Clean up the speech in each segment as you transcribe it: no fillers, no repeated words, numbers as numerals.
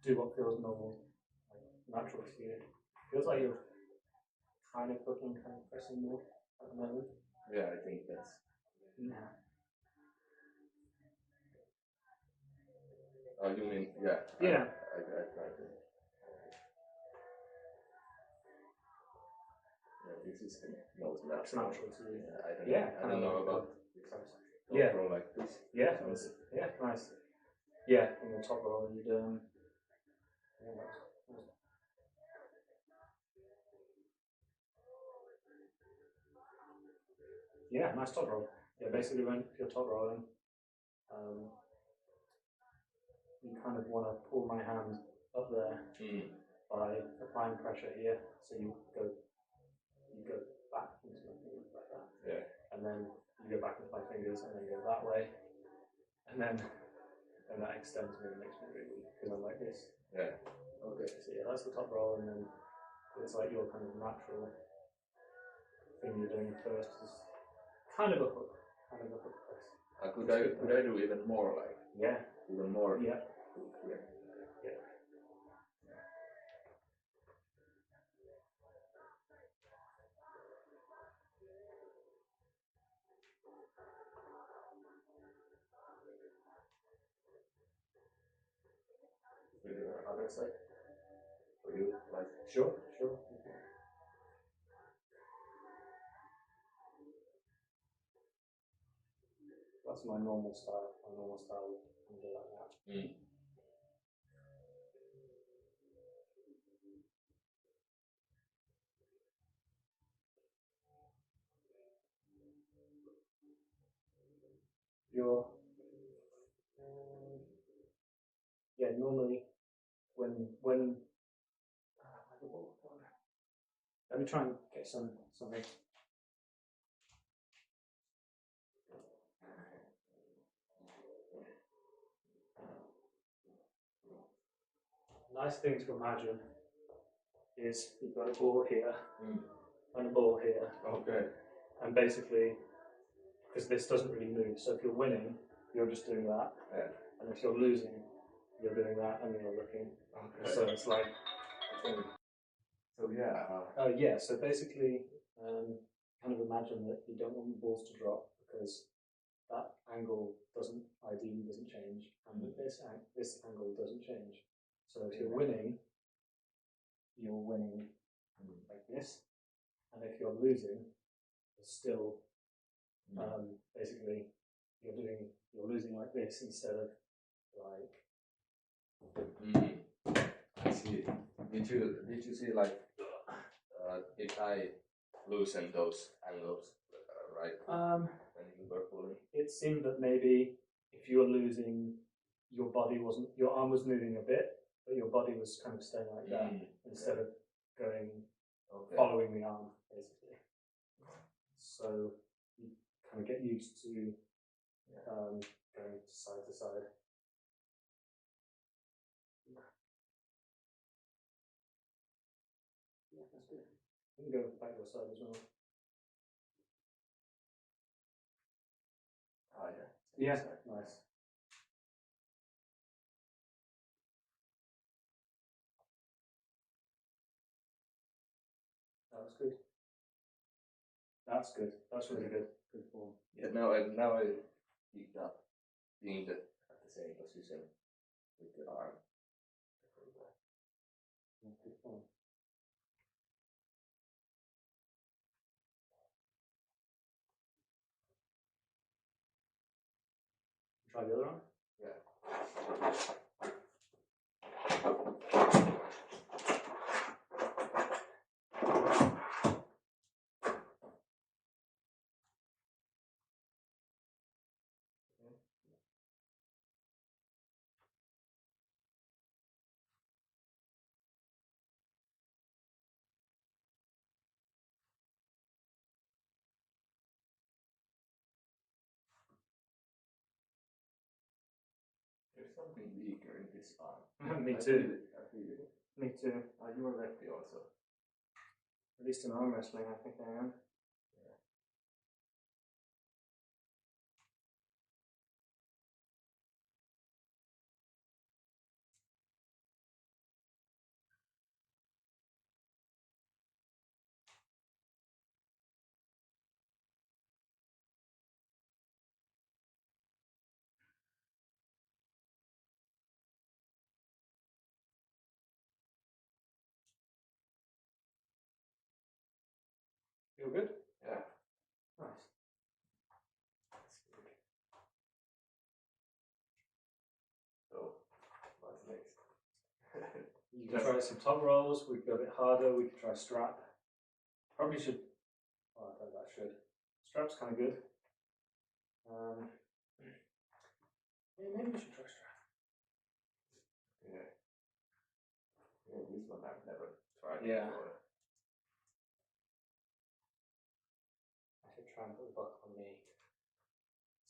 do what feels normal, like natural to you. Feels like you're kind of cooking, kind of pressing more at the moment. Yeah, I think that's. Yeah. Oh, you mean yeah? Yeah. I try to. Yeah, this is most natural. It's natural to you. Yeah, I don't know about this. Yeah. Roll like this. Yeah. Yeah. Nice. Yeah, in the top roll, you'd yeah, nice top roll. Yeah, basically when you're top rolling, you kind of want to pull my hand up there by applying pressure here. So you go back into my fingers like that. Yeah. And then you go back into my fingers and then go that way. And then that extends me and makes me really weak because I'm like this. Yeah. Okay. So yeah, that's the top roll, and then it's like your kind of natural thing you're doing first is kind of a hook press. Could I do even more, like? Yeah. Even more? Yeah. Yeah. Yeah. Other side? For you? Like? Sure. That's my normal style. My normal style would do like that. You're yeah, normally when let me try and get something. Nice thing to imagine is you've got a ball here and a ball here. Okay. And basically, because this doesn't really move, so if you're winning, you're just doing that. Yeah. And if you're losing, you're doing that and you're looking. Okay. So it's like. So yeah. Yeah. So basically, kind of imagine that you don't want the balls to drop because that angle ideally doesn't change, and this angle doesn't change. So if you're winning like this, and if you're losing, it's still basically you're losing like this instead of like. I see. Did you see like if I loosen those angles right when you were pulling? It seemed that maybe if you were losing, your arm was moving a bit, but your body was kind of staying like that instead of going following the arm basically. So you kind of get used to going side to side. Yeah, that's good. You can go back to the side as well. Oh yeah. Yeah, nice. That was good. That's good. That's really good. Good form. Yeah. Now I picked up being at the same position with the arm. Good form. Try the other arm? Yeah. There's something weaker in this arm. Me too. I feel it. Me too. You are lefty also. At least in arm wrestling, I think I am. good? Yeah. Nice. That's good. So, what's next? You can try some top rolls. We could go a bit harder. We could try strap. Probably should. Oh, I don't know. I should. Strap's kind of good. Yeah, maybe we should try strap. Yeah. Yeah, this one I've never tried Yeah. before. I should try and put the buckle on me.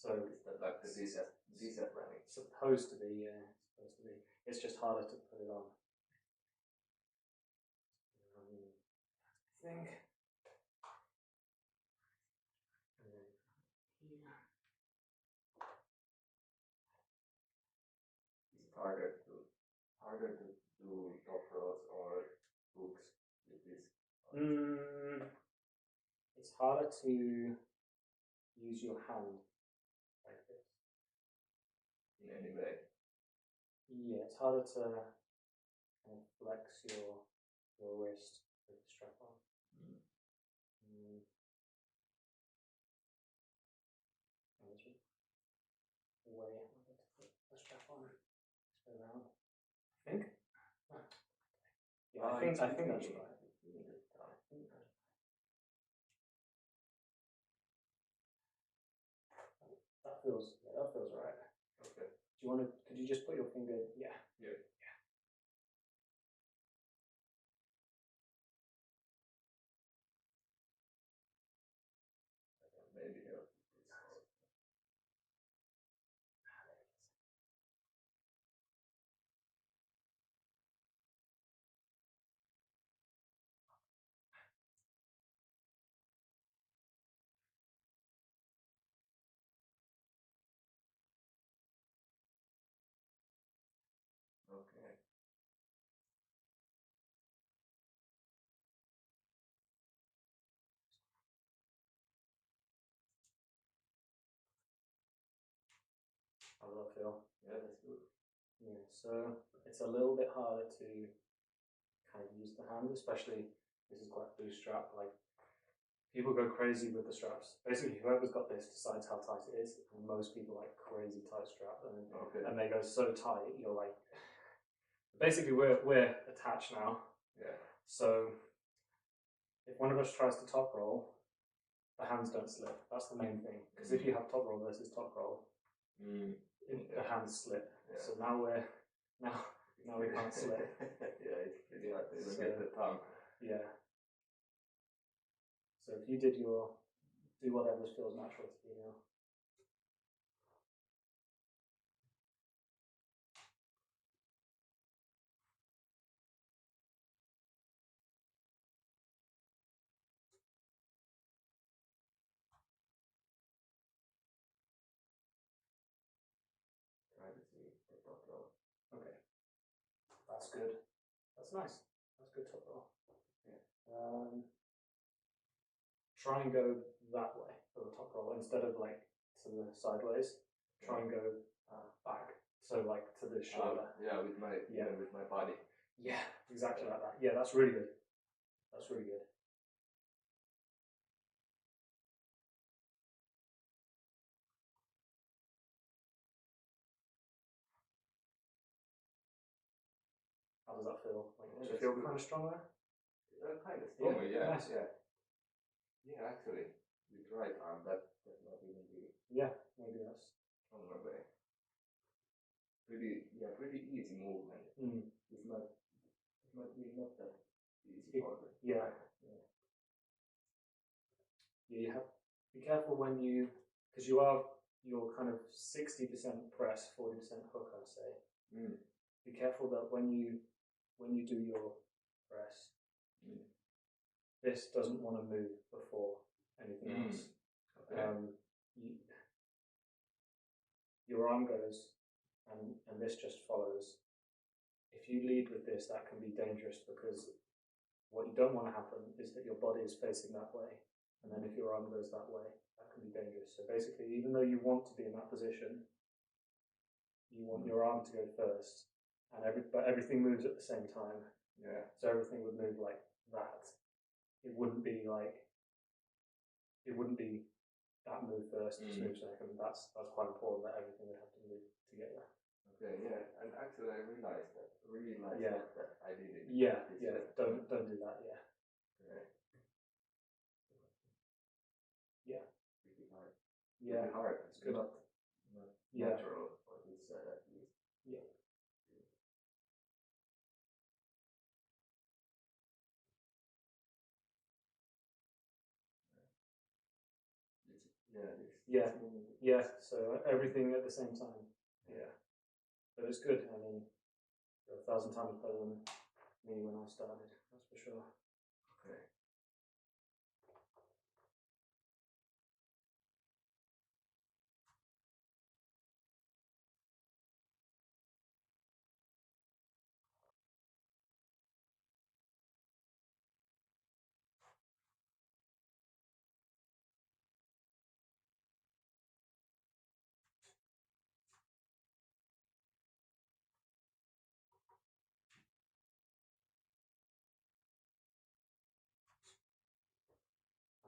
So Is that like the Z-set running? Supposed to be, yeah. Supposed to be. It's just harder to put it on. I think. Yeah. Is it harder to do top rolls or hooks with this? It's harder to use your hand like this. In any way? Yeah, it's harder to kind of flex your wrist with the strap on. The way I'm going to put the strap on. Spin around. I think. Yeah, I think that's right. That feels right. Okay. Do you want to? Could you just put your finger? Yeah. Yeah. Maybe help. Okay. How does that feel? Yeah, that's good. Yeah, so it's a little bit harder to kind of use the hand, especially this is quite a loose strap. Like people go crazy with the straps. Basically, whoever's got this decides how tight it is, and most people like crazy tight strap, and they go so tight. You're like, basically, we're attached now. Yeah. So if one of us tries to top roll, the hands don't slip. That's the main thing. Because if you have top roll versus top roll, the hands slip. Yeah. So now we can't slip. Yeah, it's pretty hard to even get the tongue. Yeah. So if you do whatever feels natural to you now. Try to see the top roll. Okay. That's good. That's nice. That's good top roll. Yeah. Try and go that way for the top roll instead of like to the sideways. Try and go back. So like to the shoulder. Yeah, with my body. Yeah, exactly like that. Yeah, that's really good. That's really good. How does that feel? Like, does it feel kind of stronger? Kind of stronger, yeah. Nice. Yeah, actually, with right arm, that might even be. Yeah, maybe that's stronger way. Pretty easy movement. It might be not that easy for the yeah. Yeah, you have be careful when you, because you're kind of 60% press, 40% hook, I'd say. Be careful that when you do your press, this doesn't want to move before anything else. Okay. Your arm goes, and this just follows. If you lead with this, that can be dangerous because what you don't want to happen is that your body is facing that way, and then if your arm goes that way, that can be dangerous. So basically, even though you want to be in that position, you want your arm to go first, and but everything moves at the same time. Yeah. So everything would move like that. It wouldn't be like it wouldn't be that move first, smooth second. That's quite important that everything would have to move together. Okay, yeah, and actually I realized that I did it. Yeah, don't do that. Yeah. Okay. Yeah. Pretty hard. Yeah. Pretty hard. It's good. Not natural for this side at least. Yeah. Yeah. So everything at the same time. Yeah. But it's good. I mean, you're 1,000 times better than me when I started. That's for sure. Okay.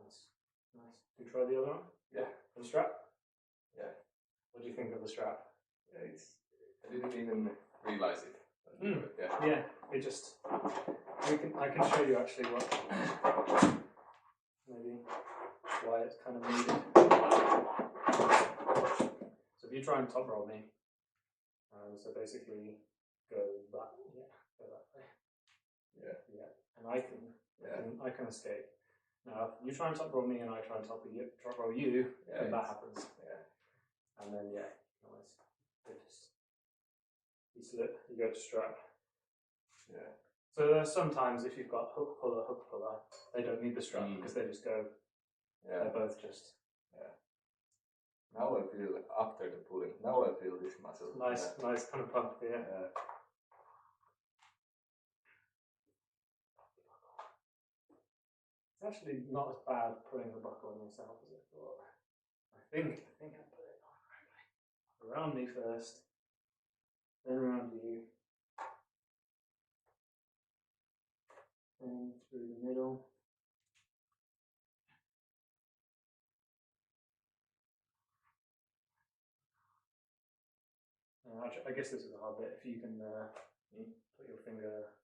Nice. Do you try the other one? Yeah. The strap? Yeah. What do you think of the strap? Yeah, I didn't even realize it. Yeah. It just I can show you actually what maybe why it's kind of needed. So if you try and top roll me, so basically go that way. Yeah. And I can escape. Now, if you try and top roll me and I try and top roll you, then that happens. Yeah. And then, you can always you slip, you go to strap. Yeah. So sometimes if you've got hook puller, they don't need the strap because they just go, they're both just. Yeah. Now I feel, after the pulling, now I feel this muscle. Nice kind of pump here. Yeah. It's actually not as bad putting the buckle on yourself as I thought. I think I put it on correctly. Around me first, then around you, and through the middle. I guess this is a hard bit. If you can put your finger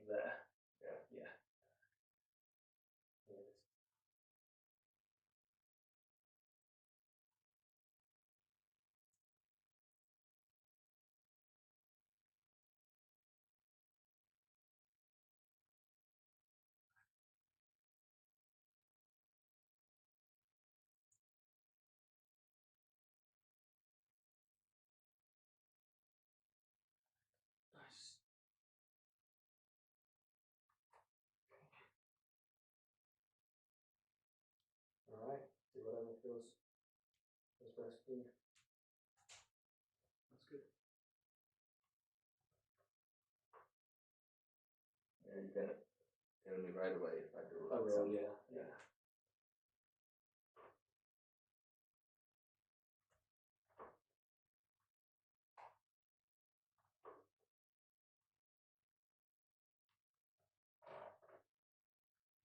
there. Yeah. Nice. Alright, do whatever feels best for you. That's good. Yeah, you can tell me right away if I do I will, yeah.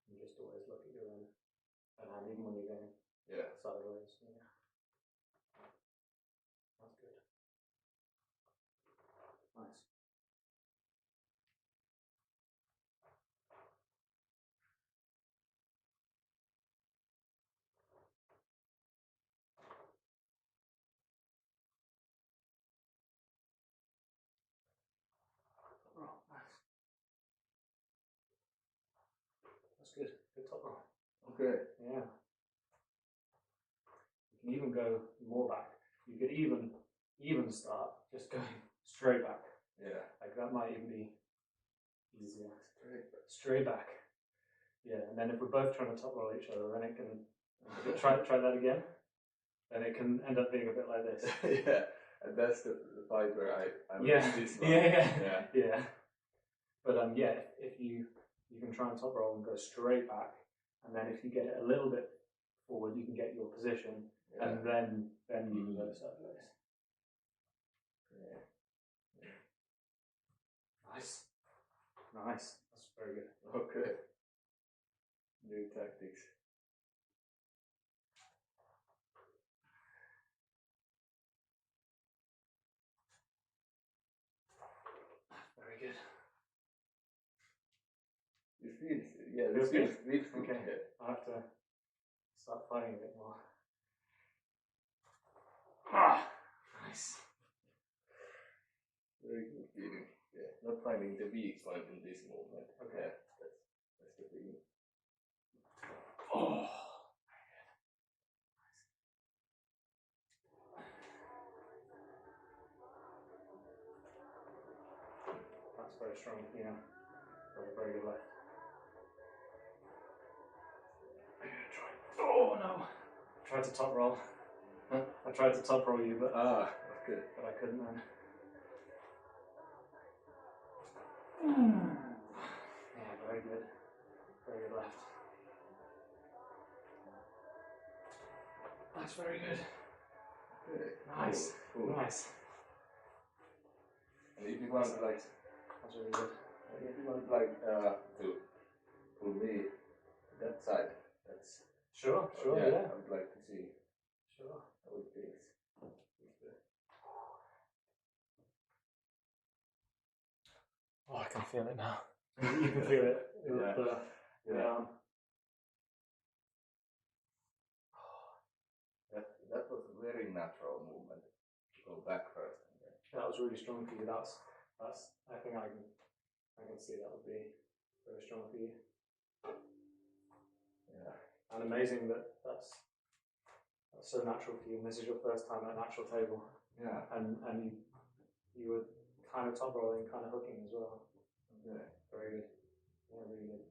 You just always look at your own hand, even when you're going sideways. Yeah. That's good. Nice. Oh, nice. That's good. Good top roll. Okay. Yeah. You can even go more back. You could even start just going straight back. Yeah. Like that might even be easier. Straight back. Straight back. Yeah, and then if we're both trying to top roll each other, then it can try that again. Then it can end up being a bit like this. Yeah, and that's the fight where I this one. Yeah. But if you can try and top roll and go straight back, and then if you get it a little bit forward, you can get your position, and then you can go sideways. Yeah. Nice. That's very good. Okay. New tactics. Yeah, this feels good. Okay, Yeah. I have to start fighting a bit more. Ah, nice. Very good feeling. Yeah, not finding the weak point in this movement. Okay. Yeah, that's the feeling. Oh. That's very strong, yeah. Very good left. Oh no! I tried to top roll. Huh? I tried to top roll you, but okay. But I couldn't then. Yeah, very good. Very good left. That's very good. Okay. Nice. Cool. Nice. And if you want like, that's really good. If you want like to pull me to that side, that's sure. Yeah. I would like to see. Sure. How it feels. Oh, I can feel it now. You can feel it. Yeah. That was a very natural movement. Go back first. And then. That was really strong for you. That's. I think I can see that would be very strong for you. Yeah. And amazing that that's so natural for you. And this is your first time at an actual table. Yeah. And you were kind of top rolling, kind of hooking as well. Okay. Very good. Yeah, really good.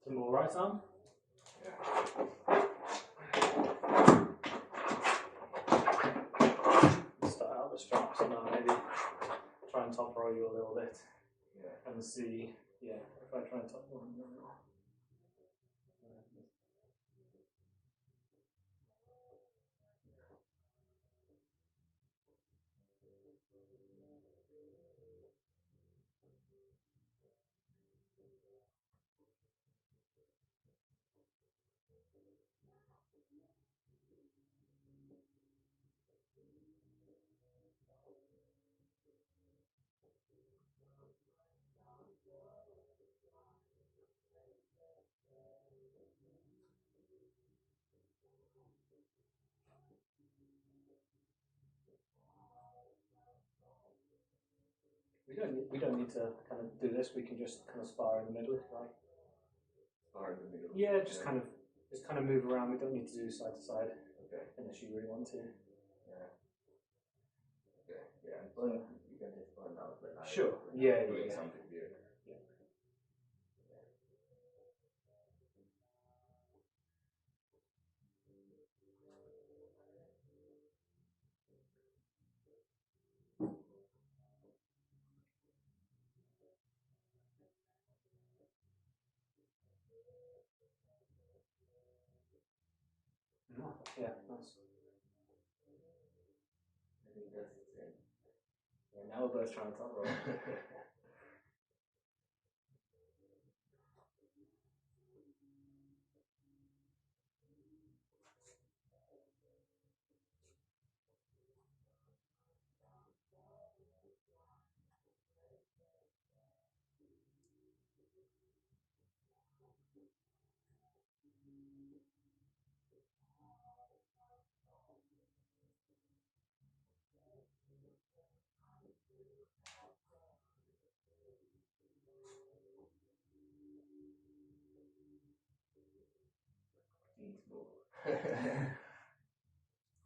Some more right arm. Yeah. Start out the straps and now maybe try and top roll you a little bit. Yeah. And see, yeah, if I try and top roll you a little. We don't need to kind of do this. We can just kind of spar in the middle, right? Spar in the middle. Yeah, just kind of move around. We don't need to do side to side. Okay. Unless you really want to. Yeah. Okay. Yeah. But you can just point out when I'm sure. doing something weird. Yeah. Yeah, nice. I think that's the same. Yeah, now we're both trying to top roll. King's move.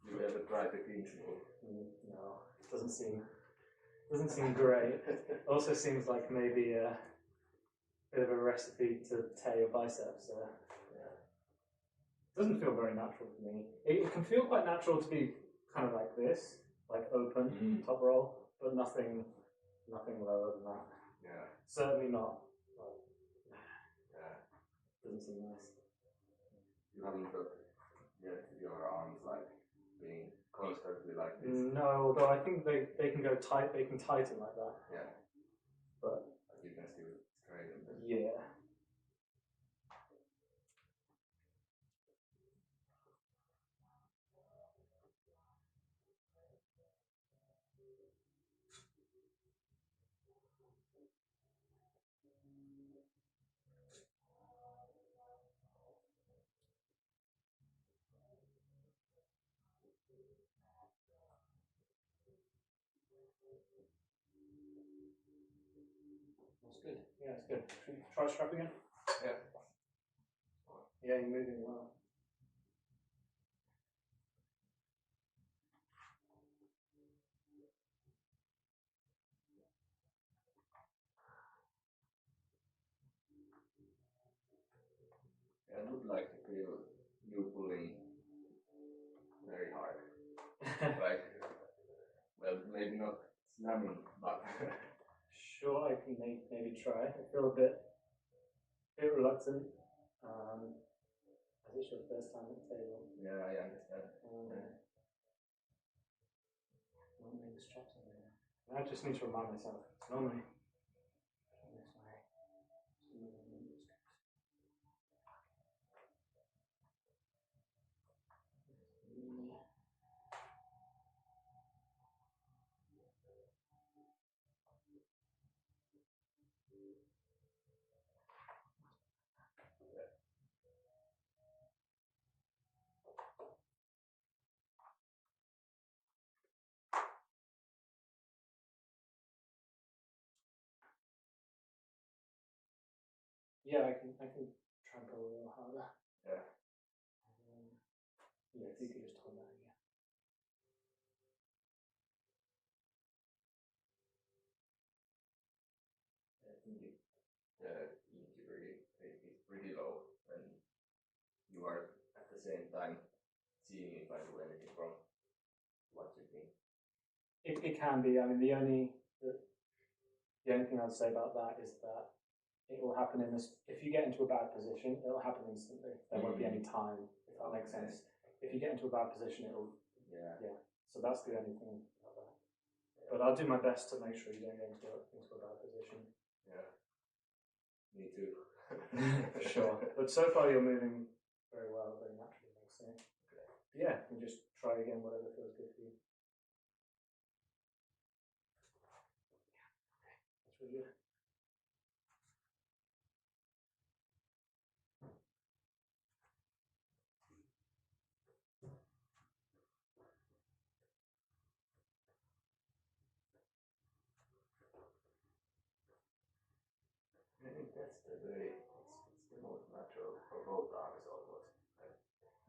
You ever tried the King's move? No, it doesn't seem great. Also seems like maybe a bit of a recipe to tear your biceps. Yeah. Doesn't feel very natural to me. It can feel quite natural to be kind of like this, like open top roll, but nothing lower than that. Yeah. Certainly not. Yeah. Doesn't seem nice. You haven't got yet your arms like being constantly like this. No, although I think they can go tight. They can tighten like that. Yeah. But you can still straighten them. Yeah. That's good. Yeah, it's good. Should we try strap again? Yeah. Yeah, you're moving well. I would like to feel you pulling very hard. Like, well, maybe not slamming, but Sure, I can maybe try. I feel a bit reluctant. As it's your first time at the table. yeah, I understand. Normally the straps are there. I just need to remind myself. It's normally this way. Yeah, I can try and pull a little harder. Yeah. Yeah, if you could just hold that again. I think the injury rate is pretty low when you are at the same time seeing if I do anything wrong. What do you think? It can be. I mean, the only thing I'd say about that is that it will happen in this. If you get into a bad position, it will happen instantly. There won't be any time, if that makes sense. If you get into a bad position, it will. Yeah. So that's the only thing about that. But I'll do my best to make sure you don't get into a bad position. Yeah. Me too. For sure. But so far you're moving very well, very naturally, I'd say. Okay. Yeah, and just try again, whatever feels good for you. That's really good. I think that's it's the most natural for both arms almost.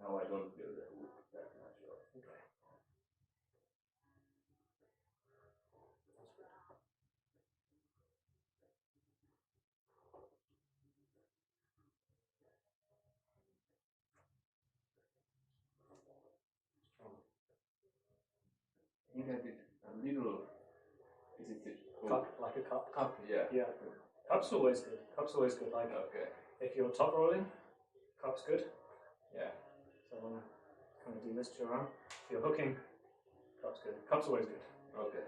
Now I don't feel that natural. Okay. You can be a little. Is it cup, like a cup? Cup, yeah. Yeah. Cup's always good. Cup's always good. Like, okay. If you're top rolling, cup's good. Yeah. So I want to kind of do this to your arm. If you're hooking, cup's good. Cup's always good. Okay.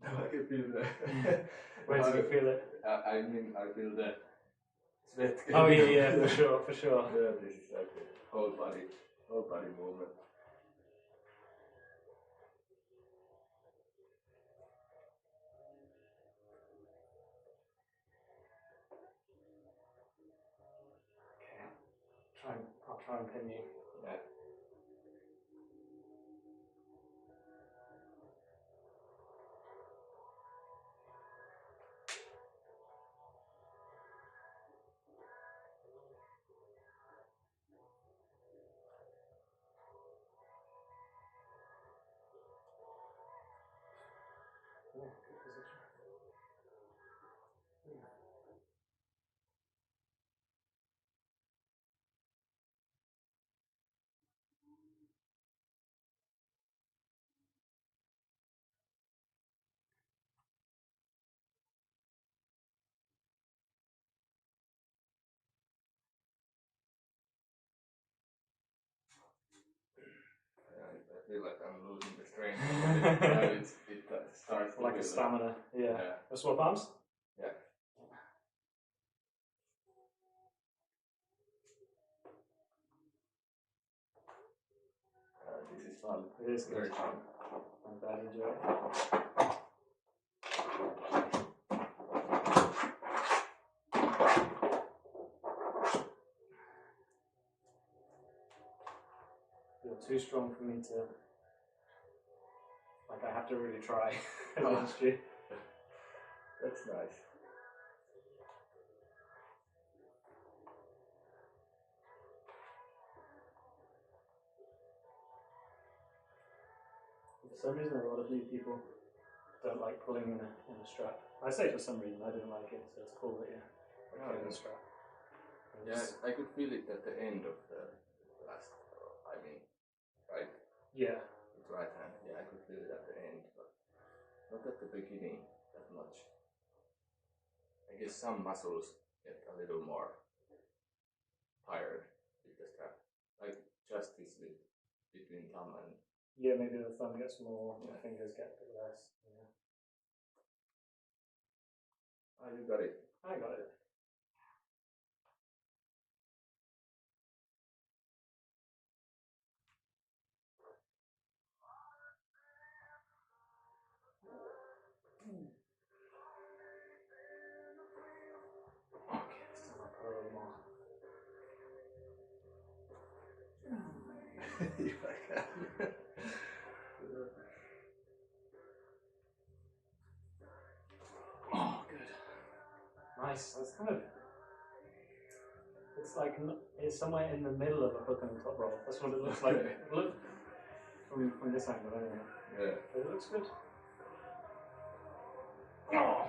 I can feel the. Where did you feel it? I mean, I feel the sweat. Oh yeah, for sure, for sure. Yeah, this is like a whole body movement. Okay, I'll try and pin you. Yeah. Yeah, good position. Yeah. feel like I'm losing the strength. Now it starts like a stamina. Yeah. Yeah. Swap arms? Yeah. This is fun. It is very good. fun. I'm glad you enjoy it. You're too strong for me to. Like, I have to really try against you. That's nice. For some reason, a lot of new people don't like pulling in a strap. I say for some reason, I didn't like it, so it's cool that you're okay with a strap. Yeah, I could feel it at the end of the last, right? Yeah. With right hand, yeah, I could feel it at the end, but not at the beginning that much. I guess some muscles get a little more tired with the strap, like just this bit between thumb and. Yeah, maybe the thumb gets more, the fingers get a bit less. Yeah. Oh, you got it. I got it. Okay, this time I'll put a little more. If I can. Oh, good. Nice. That's kind of. It's like it's somewhere in the middle of a hook and a top roll. That's what it looks like. Look from this angle, anyway. Yeah. But it looks good. Oh.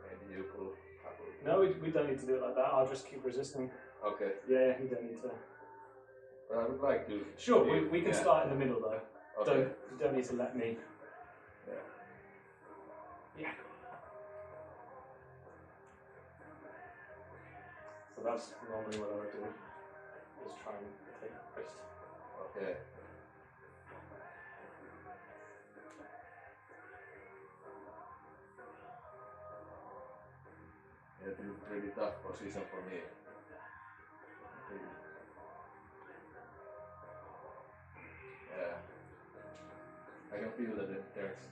Maybe you pull couple. No, we don't need to do it like that. I'll just keep resisting. Okay. Yeah, you don't need to. But I would like to. Sure, we can start in the middle though. Okay. You don't need to let me. Yeah. Yeah. So that's normally what I would do. Is try and take wrist. Okay. Yeah, this is a pretty tough position for me. Yeah. I can feel that there's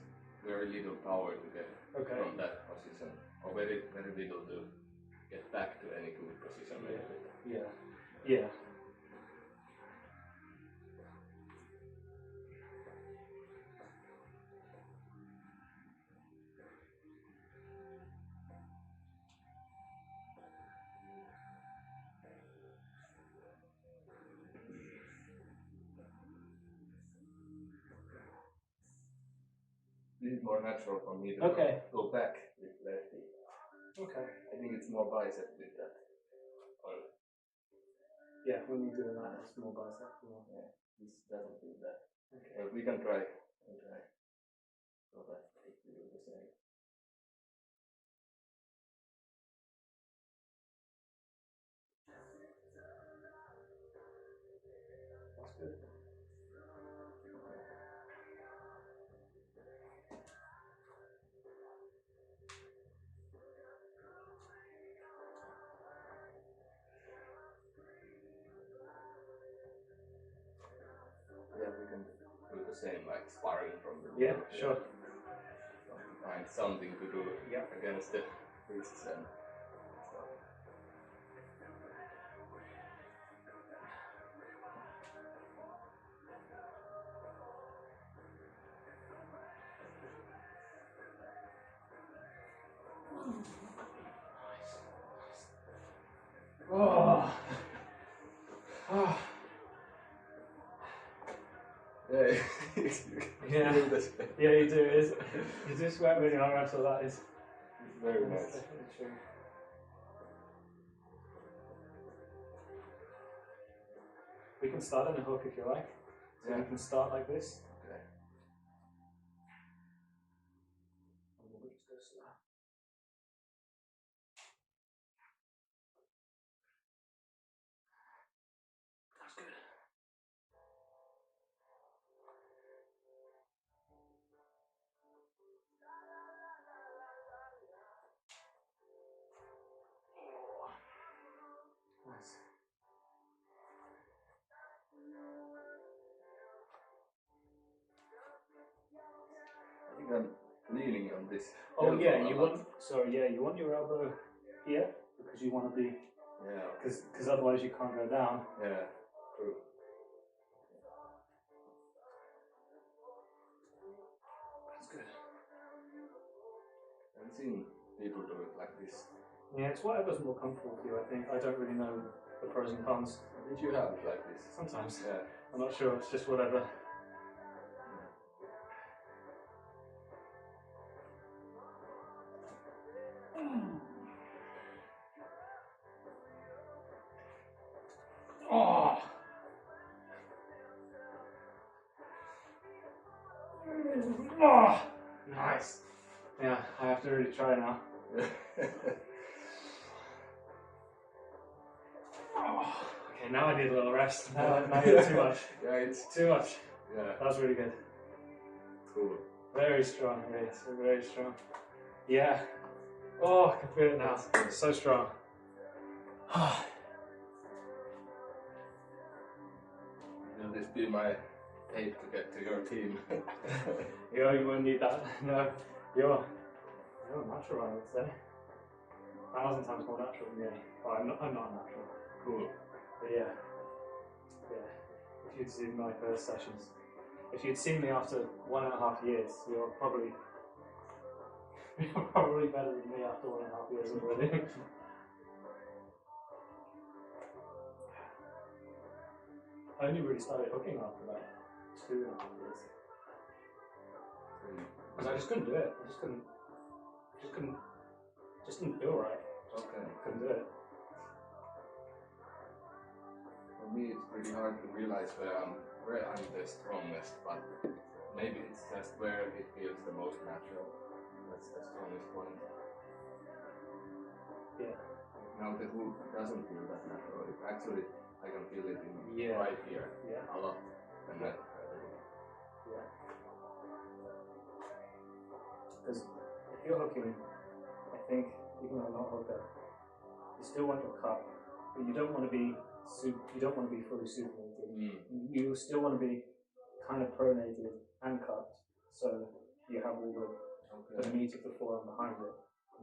very little power to get from that position, or very, very little to get back to any good position. Yeah. Yeah. This is more natural for me to go back with lefty. Okay. I think it's more bicep with that. Yeah, when you're doing that, it's more bicep. Yeah, this doesn't do that. Okay. But we can try. So that if we do the same. That's good. Yeah, we can do the same, like sparring from the Yeah, sure. Find something to do against the wrists and stuff. Oh, Yeah, yeah, you do. You do sweat when you arm wrestle. That is very nice. Definitely true. We can start in a hook if you like. So Yeah. we can start like this. Okay. And we'll just go slow. That's good. Nice. I think I'm leaning on this. Oh yeah, you want. Sorry, yeah, you want your elbow here because you want to be. Yeah. Because otherwise you can't go down. Yeah. True. That's good. I've seen people do it like this. Yeah, it's whatever's more comfortable for you. I think I don't really know the pros and cons. Did you have it like this? Sometimes. Yeah. I'm not sure. It's just whatever. Oh. Oh. Nice. Yeah, I have to really try now. Oh. Okay, now I need a little rest. Now it's too much. Yeah, it's Too much. yeah. That was really good. Cool. Very strong, yes, very strong. Yeah. Oh, I can feel it now. It's so strong. Will this be my aid to get to your team? You won't need that. No, you're natural, I would say. 1,000 times more natural than me. Well, I'm not natural. Cool. But yeah. If you'd seen my first sessions, if you'd seen me after 1.5 years, you're probably better than me after 1.5 years already. I only really started hooking after about 2.5 years. Because I just couldn't do it. I just didn't feel right. Okay. Couldn't do it. For me, it's pretty hard to realize where I'm the strongest, but maybe it's just where it feels the most natural. That's the strongest point. Yeah. Now the hook doesn't feel that natural. It actually, I can feel it in right here a lot. And that. Yeah. Because if you're hooking, I think even though I'm not a hooker, you still want your cup, but you don't want to be fully supinated. You still want to be kind of pronated and cupped, so you have all the meat of the forearm behind it.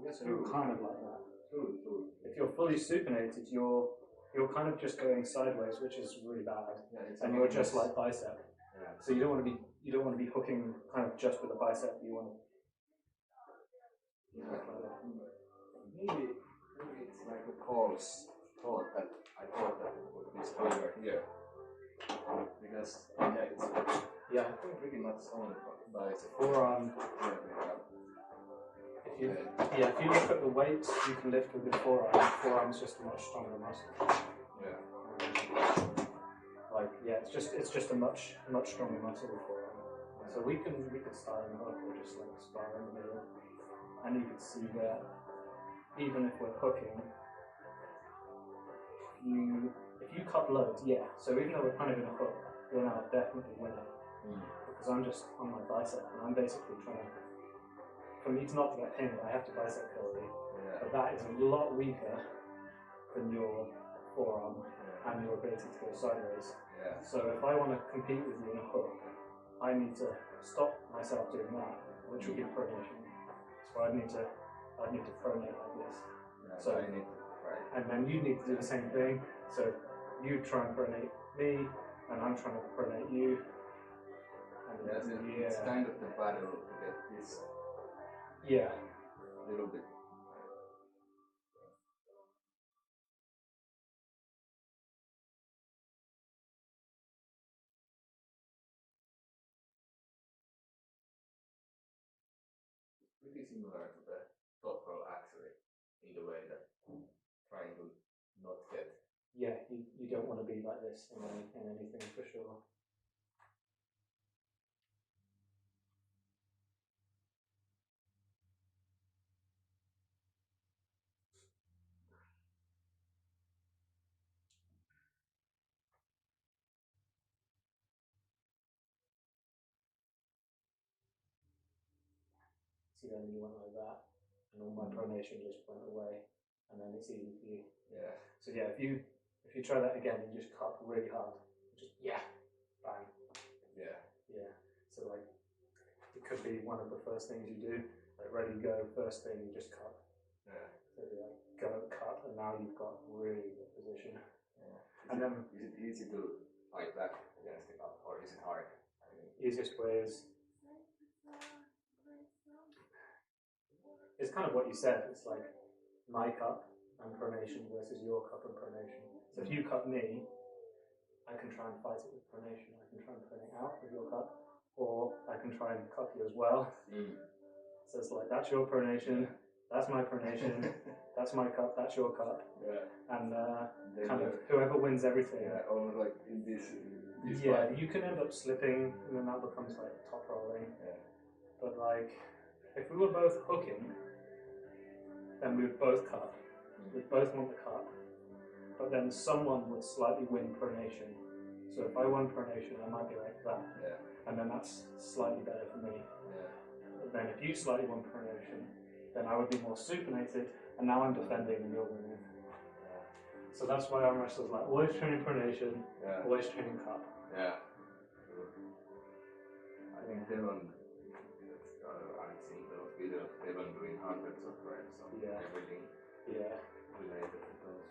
Yes, so you're kind of like that. True. If you're fully supinated, you're kind of just going sideways, which is really bad. Yeah, and you're just like bicep. Yeah. So you don't want to be hooking kind of just with a bicep. You want to. Maybe it's like a false thought that I thought that it would be stronger here. Because it's pretty much on bicep. Forearm. If you look at the weights you can lift with your forearm, forearm's just a much stronger muscle. Yeah. It's just a much stronger muscle with forearm. So we could start in the hook or just like spar in the middle, and you could see that even if we're hooking, if you cut loads, So even though we're kind of in a hook, you're now definitely winning because I'm just on my bicep and I'm basically trying to. For me to not get pinned, I have to bicep curl you. But that is a lot weaker than your forearm and your ability to go sideways. Yeah. So if I want to compete with you in a hook, I need to stop myself doing that, which would be pronation. So I'd need to pronate like this. Yeah, so I need to try. And then you need to do the same thing. So you try and pronate me, and I'm trying to pronate you. And it's kind of the battle to get this. Yeah. Little bit pretty similar to the top roll actually, in the way that trying to not get. Yeah, you don't want to be like this in anything for sure. See, then you went like that, and all my pronation just went away, and then it's easy for you. Yeah. So yeah, if you try that again, you just cut really hard, just bang. Yeah. Yeah. So like, it could be one of the first things you do, like ready go, first thing you just cut. Yeah. So you like go cut, and now you've got really good position. Yeah. And then is it easy to fight back against the cut, or is it hard? Easiest way is, it's kind of what you said. It's like my cup and pronation versus your cup and pronation. So if you cut me, I can try and fight it with pronation. I can try and pronate out with your cup, or I can try and cut you as well. So it's like, that's your pronation, that's my pronation, that's my cup, that's your cup. Yeah. And kind of whoever wins everything. Yeah, almost like in this yeah, fight. You can end up slipping, and then that becomes like top rolling. Yeah. But like, if we were both hooking, then we would both cut. We'd both want the cup. But then someone would slightly win pronation. So if I won pronation, I might be like that. Yeah. And then that's slightly better for me. Yeah. But then if you slightly won pronation, then I would be more supinated, and now I'm defending and you're winning. Yeah. So that's why arm wrestlers like always training pronation, always training cup. Yeah. I think Devon, I've seen those videos, Devon doing hundreds of reps of everything related to those.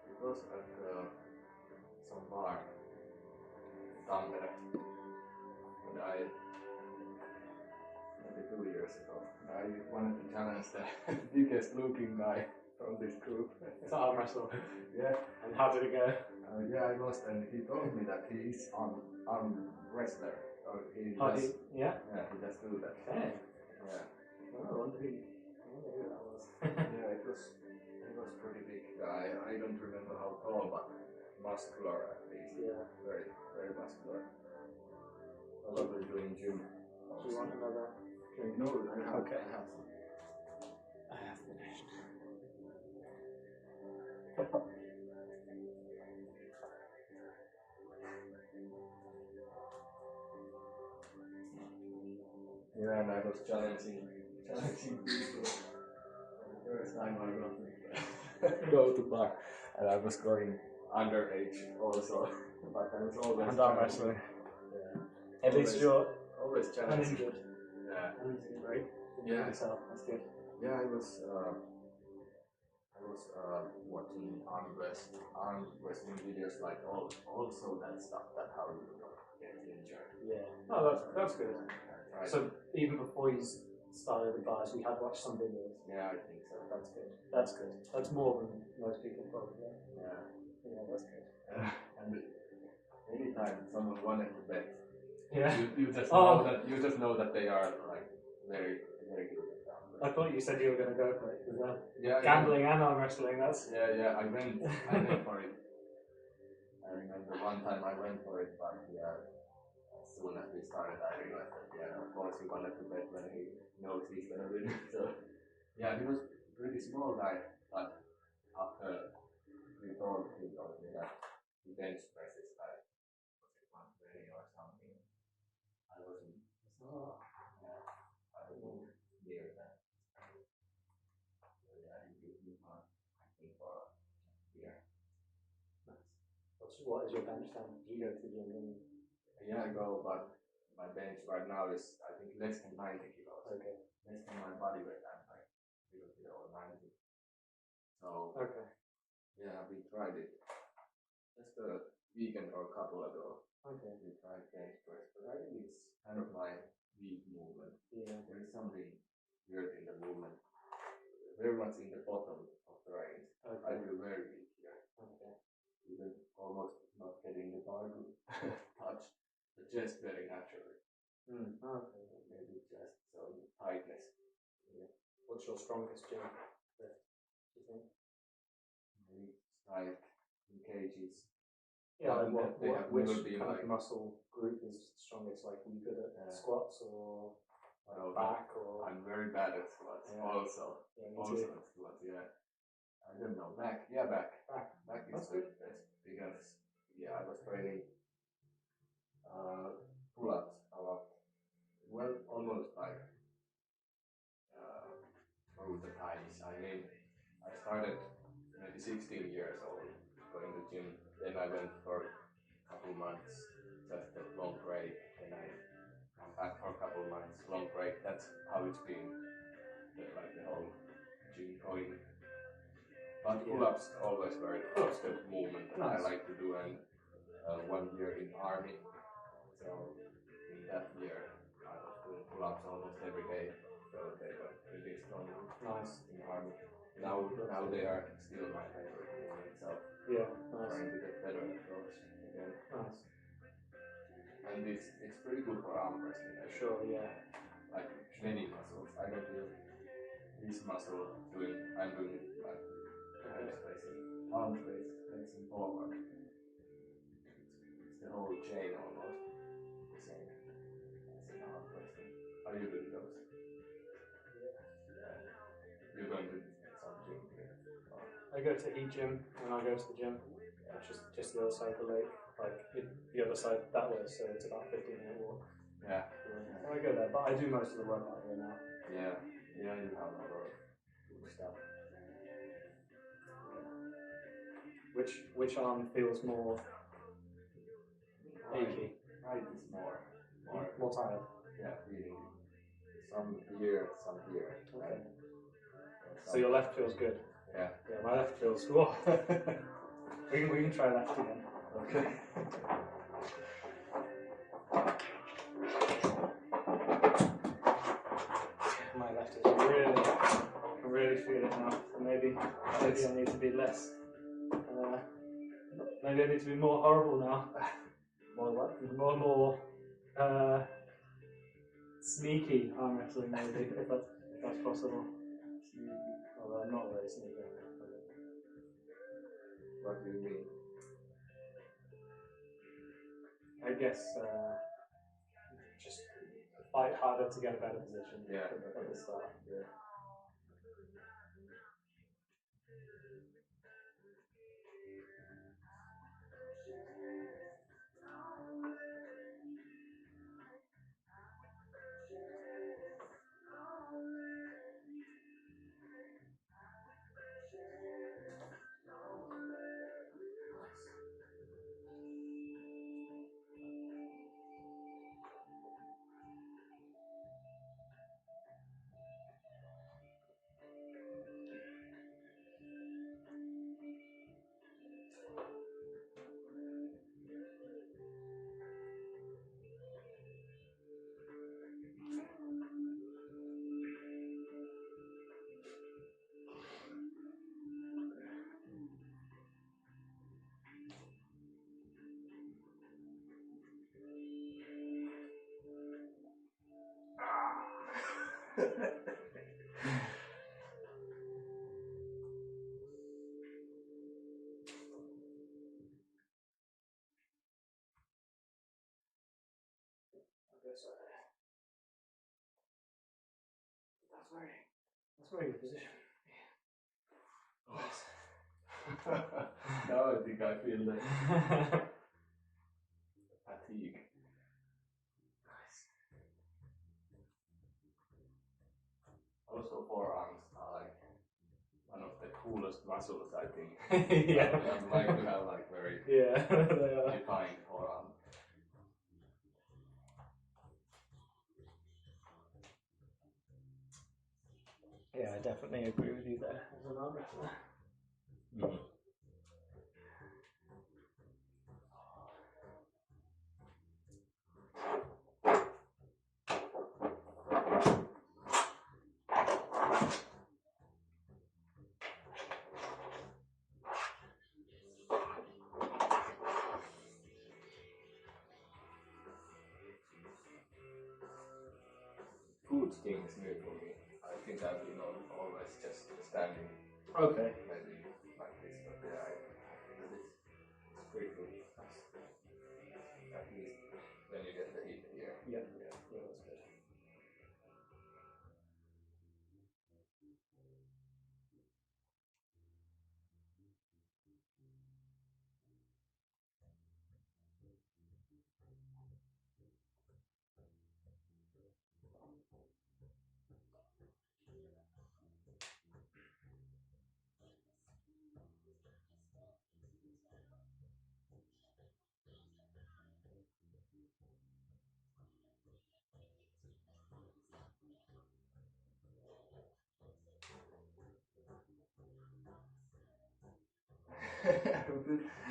It was at some bar in Tampere when maybe 2 years ago. I wanted to challenge the biggest looking guy from this group. It's an arm wrestle. Yeah. And how did it go? Yeah, I lost, and he told me that he is arm wrestler. Or he does do that. Okay. Yeah. Oh, I wonder who that was. Yeah, he was pretty big guy. I don't remember how tall, but muscular at least. Yeah. Very, very muscular. Probably doing gym. Do you want another drink? No, I have. Okay. I have some. I have finished. Yeah, and I was challenging people. The first time I go to bar, and I was going underage also, but I was always and arm wrestling. Yeah. At least you're always challenging. uninjured. Yeah. Right? Yeah. Yourself. That's good. Yeah, I was watching arm wrestling videos, like also that stuff, that how you don't get injured. Yeah. Oh, that's good. So even before you started the bars, you had watched some videos. Yeah, I think so. That's good. That's good. That's more than most people probably. Yeah. Yeah, that's good. And anytime someone wanted to bet, yeah, you just know that they are like very, very good at that. I thought you said you were going to go for it. Yeah, gambling and arm wrestling. That's yeah. I went for it. I remember one time I went for it, but as soon as we started, I realized that of course he wanted to bet when he knows he's gonna win. So yeah, he was a pretty small guy, but after he told me that he bench presses like 120 or something. I wasn't near that. So yeah, he gave me one, I think, for a year. what is your bench time? Do you go to the gym? Yeah, I go, but my bench right now is, I think, less than 90 kilos. Okay. Less than my body weight, I'm like below 90. So, yeah, we tried it just a weekend or a couple ago. Okay. We tried bench press, but I think it's kind of my weak movement. Yeah. There is something weird in the movement, very much in the bottom of the range. Okay. I feel very weak here. Okay. strongest gym lift, do you think? Maybe like in kgs. Yeah, like which never been kind of like muscle group is strongest? Like, are you good at squats or like back or? I'm very bad at squats. Yeah. Also, Yeah, me also too. at squats. Yeah. I don't know. Back. Yeah, back. Back is That's the good. best because I was training pull-ups a lot. Well, almost like through the times. I mean, I started maybe 16 years old going to gym. Then I went for a couple months, just a long break. Then I come back for a couple months, long break. That's how it's been, like the whole gym going. But pull-ups always were the movement that I like to do. And 1 year in army, so in that year I was doing pull-ups almost every day. So they were really strong in army. Now they are still my favorite movement. So trying to get better at those again. Nice. And it's pretty good for arm wrestling. Sure, yeah. Like many muscles. I can feel this muscle I'm doing like arms facing forward. It's the whole chain almost the same as in arm wrestling. Are you doing those? Yeah. You're going to some gym here? I go to each gym when I go to the gym, which is just the other side of the lake, like the other side that way, so it's about a 15-minute walk. Yeah. So I go there, but I do most of the work out here now. Yeah, you have a lot of good stuff. Which arm feels more achy? Right is more tired. Yeah, feeling some here, some here. Okay. So your left feels good. Yeah. Yeah, my left feels cool. we can try left again. Okay. My left is really, I can really feel it now. So maybe I need to be less. Maybe I need to be more horrible now. More what? More sneaky arm wrestling, maybe, if that's possible. Although I'm not very sneaky. What do you mean? I guess just fight harder to get a better position at the start. Yeah. That's very good position. Now I think I feel the fatigue. Nice. Also, forearms are like one of the coolest muscles, I think. Yeah. I'd like to have like very defined forearm. Yeah, I definitely agree with you there as an arm wrestler. Mm-hmm. Food thing is new for me. I think I've been always just standing. Okay. Maybe like this, but yeah, it's pretty good. At least when you get the heat here. Yeah, that's good.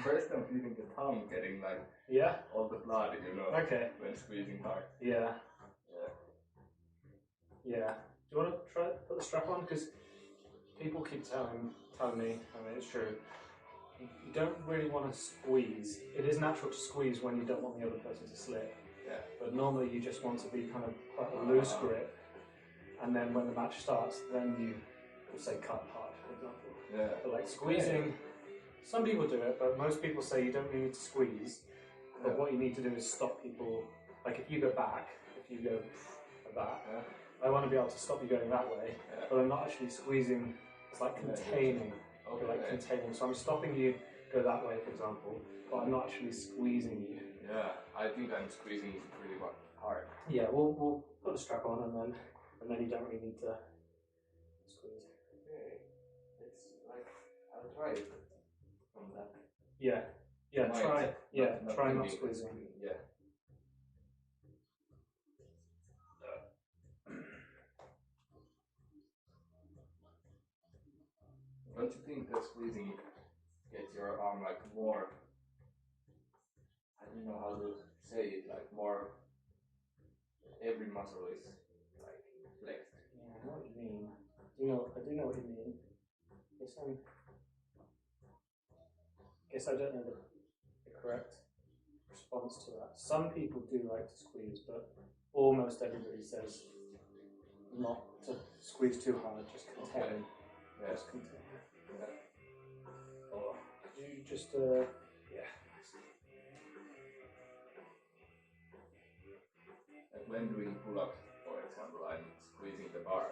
First I'm feeling the tongue getting like all the blood, Okay. when squeezing hard. Yeah. Do you want to try put the strap on? Because people keep telling me, I mean it's true, you don't really want to squeeze. It is natural to squeeze when you don't want the other person to slip. Yeah. But normally you just want to be kind of quite a loose grip, and then when the match starts, then you will say cut hard, for example. Yeah. But like squeezing, some people do it, but most people say you don't really need to squeeze. But what you need to do is stop people. Like if you go back, if you go back, I want to be able to stop you going that way, but I'm not actually squeezing. It's like containing. Okay. Like containing. So I'm stopping you go that way, for example, but I'm not actually squeezing you. Yeah, I think I'm squeezing really hard. Yeah, we'll put the strap on and then you don't really need to squeeze. Okay. It's like I'll try it from that. Yeah. Try not squeezing. Yeah. Don't you think that squeezing gets your arm like more, I don't know how to say it, like more, every muscle is like flexed. Yeah, I know what you mean. I do know what you mean. Guess I don't know the correct response to that. Some people do like to squeeze, but almost everybody says not to squeeze too hard, just contain. Okay. Yeah. Just contain. Yeah. Or could you just Like when doing pull-ups, for example, I'm squeezing the bar.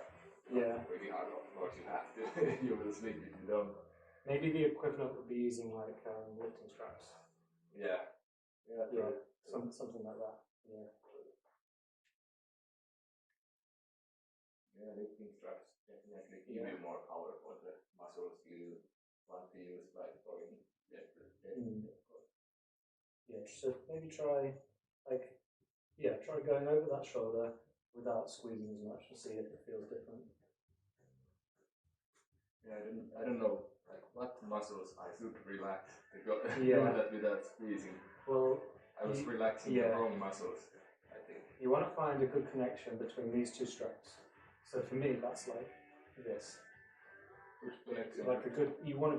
Pretty hard, of course you have to. You will sleep if you don't. Maybe the equivalent would be using like lifting straps. Yeah. Something like that. Yeah. Yeah, lifting straps definitely give you more power for the muscles you want to use, like for deadlift, of course. Yeah, so maybe try going over that shoulder without squeezing as much and see if it feels different. Yeah, I don't know like what muscles I should relax to do that without squeezing. Well, I was relaxing the wrong muscles, I think. You want to find a good connection between these two straps. So for me, that's like this. Good connection. Like you want to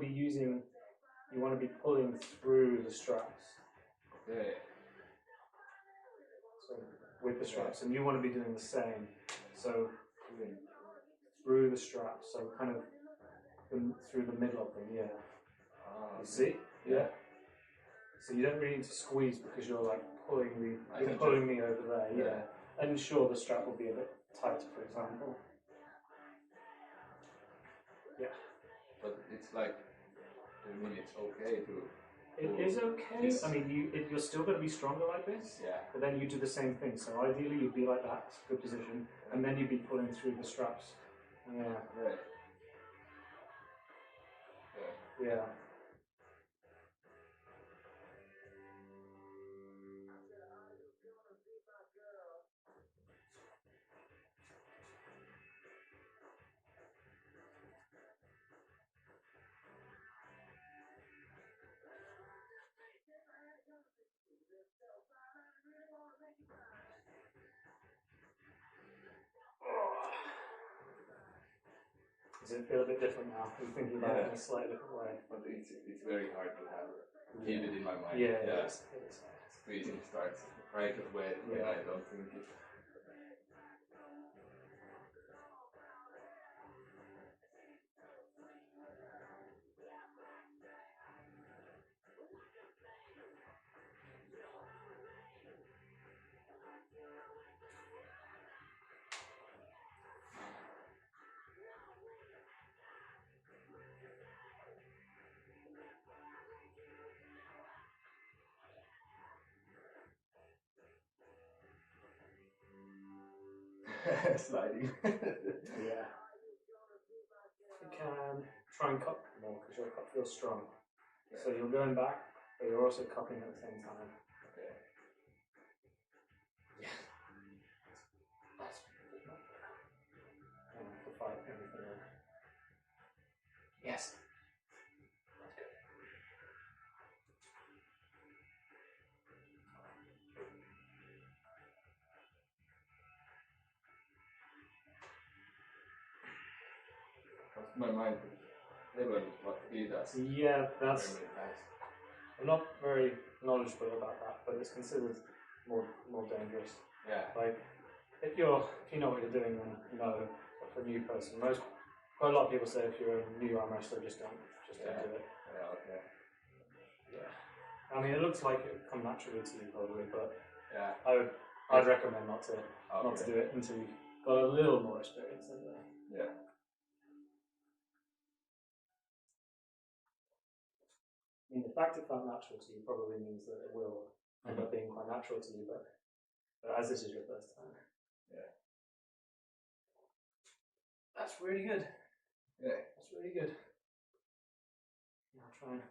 be pulling through the straps. Okay. So with the straps, and you want to be doing the same. So through the straps, so kind of through the middle of them, You see? Yeah. So you don't really need to squeeze because you're like pulling me over there, And sure, the strap will be a bit tighter, for example. Yeah. But it's like, I mean, it's okay to. It is okay. I mean, you're still going to be stronger like this. Yeah. But then you do the same thing. So ideally, you'd be like that, good position, and then you'd be pulling through the straps. Yeah. Right. Yeah. Does it feel a bit different now? Are you thinking about it in a slightly different way? But it's very hard to keep it in my mind. Yeah. It is. Squeezing starts right away when I don't think it. Sliding. Yeah. You can try and cup more because your cup feels strong. So you're going back, but you're also cupping at the same time. Okay. Yeah. That's good. I don't have to fight everything else. Yes. That's good. My mind never what he does. Yeah, that's. Very many times. I'm not very knowledgeable about that, but it's considered more dangerous. Yeah. Like, if you know what you're doing, then you know. But for a new person, quite a lot of people say if you're a new arm wrestler, just don't do it. Yeah. Okay. Yeah. I mean, it looks like it would come naturally to you probably, but yeah, I'd recommend not to do it until you've got a little more experience in there. Yeah. I mean, the fact it felt natural to you probably means that it will end up being quite natural to you, but as this is your first time. Yeah. That's really good. Yeah. That's really good. Now try and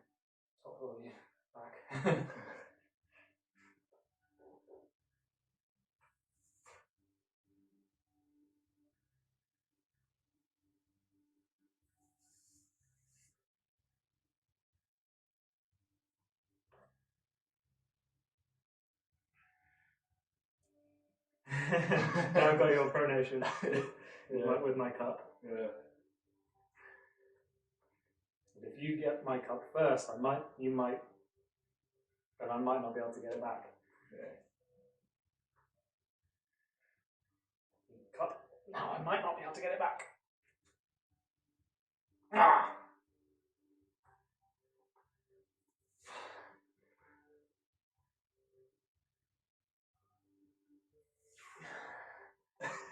top roll you back. Now I've got your pronation with my cup. Yeah. If you get my cup first, but I might not be able to get it back. Yeah. Cup. Now I might not be able to get it back. Ah!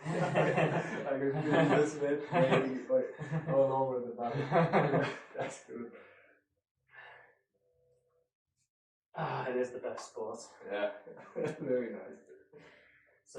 I can feel this bit like all over the body. That's good. Ah, it is the best sport. Yeah. Very nice.